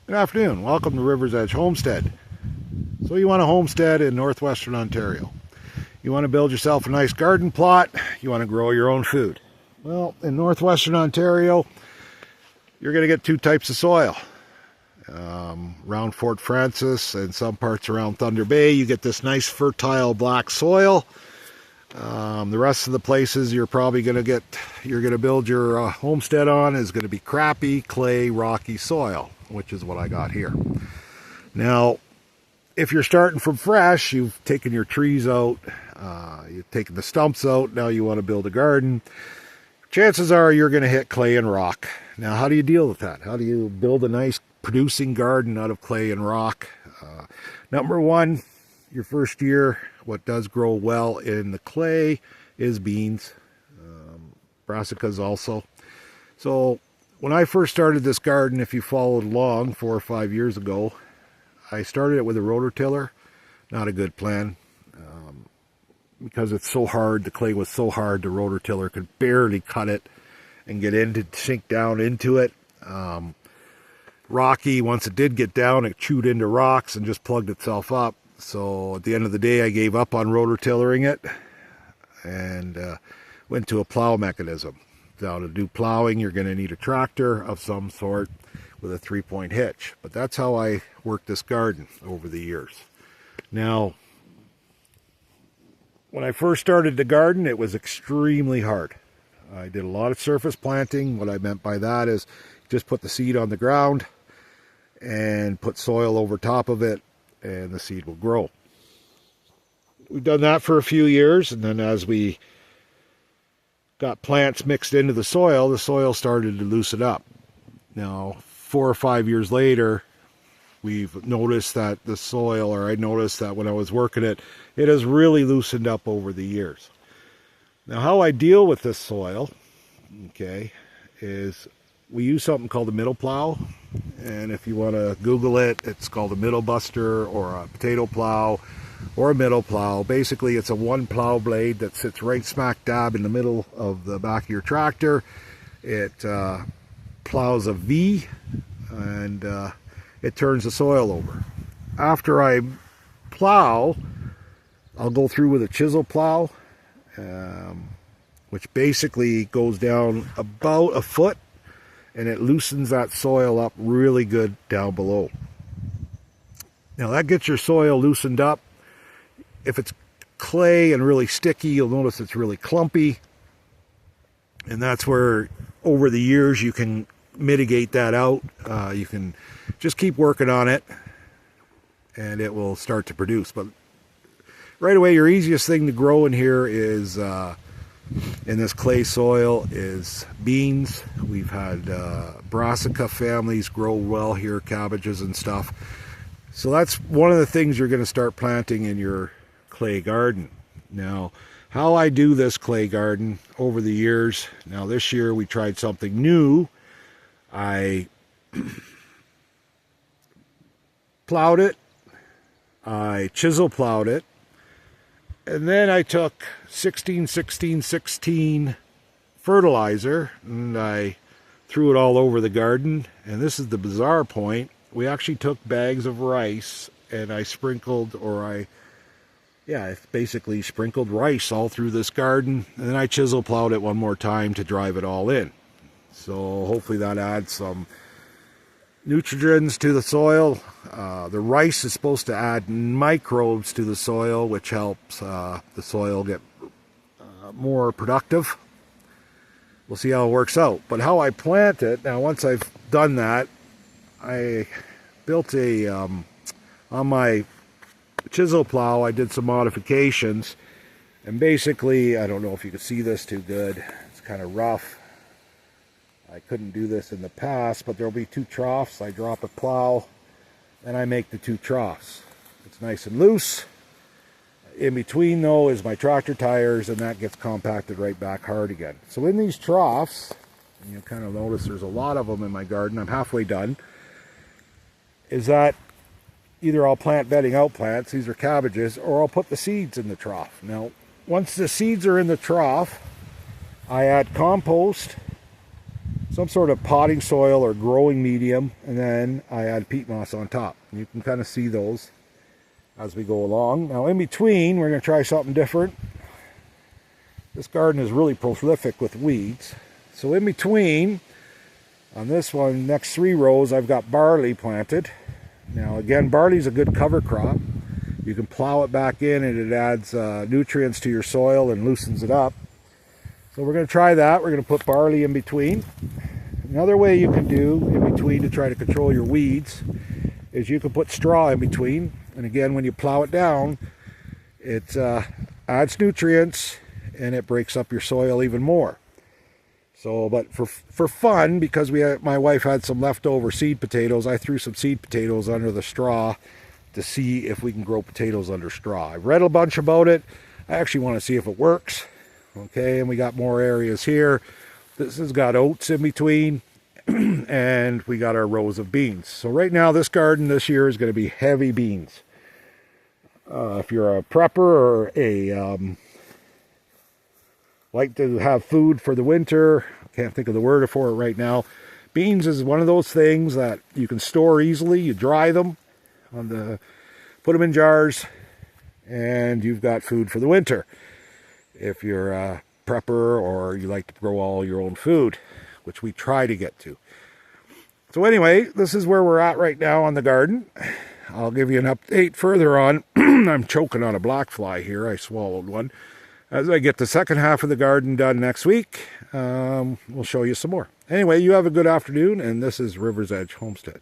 Good afternoon. Welcome to River's Edge Homestead. So you want a homestead in Northwestern Ontario. You want to build yourself a nice garden plot. You want to grow your own food. Well, in Northwestern Ontario, you're going to get two types of soil. Around Fort Frances and some parts around Thunder Bay, you get this nice fertile black soil. The rest of the places you're probably going to build your homestead on is going to be crappy, clay, rocky soil, which is what I got here. Now, if you're starting from fresh, you've taken your trees out, you've taken the stumps out, now you want to build a garden, chances are you're going to hit clay and rock. Now, how do you deal with that? How do you build a nice producing garden out of clay and rock? Number one, your first year, what does grow well in the clay is beans, brassicas also. So when I first started this garden, if you followed along 4 or 5 years ago, I started it with a rototiller. Not a good plan, because it's so hard, the clay was so hard, the rototiller could barely cut it and sink down into it. Rocky, once it did get down, it chewed into rocks and just plugged itself up. So at the end of the day, I gave up on rototillering it and went to a plow mechanism. Now, to do plowing, you're going to need a tractor of some sort with a 3-point hitch. But that's how I worked this garden over the years. Now, when I first started the garden, it was extremely hard. I did a lot of surface planting. What I meant by that is just put the seed on the ground and put soil over top of it, and the seed will grow. We've done that for a few years, and then as we got plants mixed into the soil started to loosen up. Now, 4 or 5 years later, we've noticed that the soil, or I noticed that when I was working it, it has really loosened up over the years. Now, how I deal with this soil, okay, is we use something called a middle plow. And if you want to Google it, it's called a middle buster or a potato plow or a middle plow. Basically, it's a one plow blade that sits right smack dab in the middle of the back of your tractor. It plows a V and it turns the soil over. After I plow, I'll go through with a chisel plow, which basically goes down about a foot, and it loosens that soil up really good down below. Now, that gets your soil loosened up. If it's clay and really sticky, you'll notice it's really clumpy. And that's where, over the years, you can mitigate that out. You can just keep working on it, and it will start to produce. But right away, your easiest thing to grow in here is, in this clay soil, is beans. We've had brassica families grow well here, cabbages and stuff. So that's one of the things you're going to start planting in your clay garden. Now, how I do this clay garden over the years, now this year we tried something new. I plowed it, I chisel plowed it, and then I took 16-16-16 fertilizer and I threw it all over the garden. And this is the bizarre point. We actually took bags of rice and I basically sprinkled rice all through this garden. And then I chisel plowed it one more time to drive it all in. So hopefully that adds some nutrients to the soil. The rice is supposed to add microbes to the soil, which helps the soil get more productive. We'll see how it works out. But how I plant it, now once I've done that, I built on my chisel plow, I did some modifications. And basically, I don't know if you can see this too good. It's kind of rough. I couldn't do this in the past, but there'll be 2 troughs. I drop a plow, and I make the 2 troughs. It's nice and loose. In between, though, is my tractor tires, and that gets compacted right back hard again. So in these troughs, and you'll kind of notice there's a lot of them in my garden. I'm halfway done. Is that either I'll plant bedding out plants, these are cabbages, or I'll put the seeds in the trough. Now, once the seeds are in the trough, I add compost some sort of potting soil or growing medium, and then I add peat moss on top. You can kind of see those as we go along. Now in between, we're going to try something different. This garden is really prolific with weeds. So in between, on this one, next 3 rows, I've got barley planted. Now again, barley is a good cover crop. You can plow it back in and it adds nutrients to your soil and loosens it up. So we're going to try that. We're going to put barley in between. Another way you can do in between to try to control your weeds is you can put straw in between. And again, when you plow it down, it adds nutrients and it breaks up your soil even more. So, but for fun, because my wife had some leftover seed potatoes, I threw some seed potatoes under the straw to see if we can grow potatoes under straw. I've read a bunch about it. I actually want to see if it works. Okay, and we got more areas here. This has got oats in between, and we got our rows of beans. So right now, this garden this year is going to be heavy beans. If you're a prepper or a like to have food for the winter, I can't think of the word for it right now. Beans is one of those things that you can store easily. You dry them, put them in jars, and you've got food for the winter. If you're a prepper or you like to grow all your own food, which we try to get to. So anyway, this is where we're at right now on the garden. I'll give you an update further on. I'm choking on a black fly here. I swallowed one. As I get the second half of the garden done next week, we'll show you some more. Anyway, you have a good afternoon, and this is River's Edge Homestead.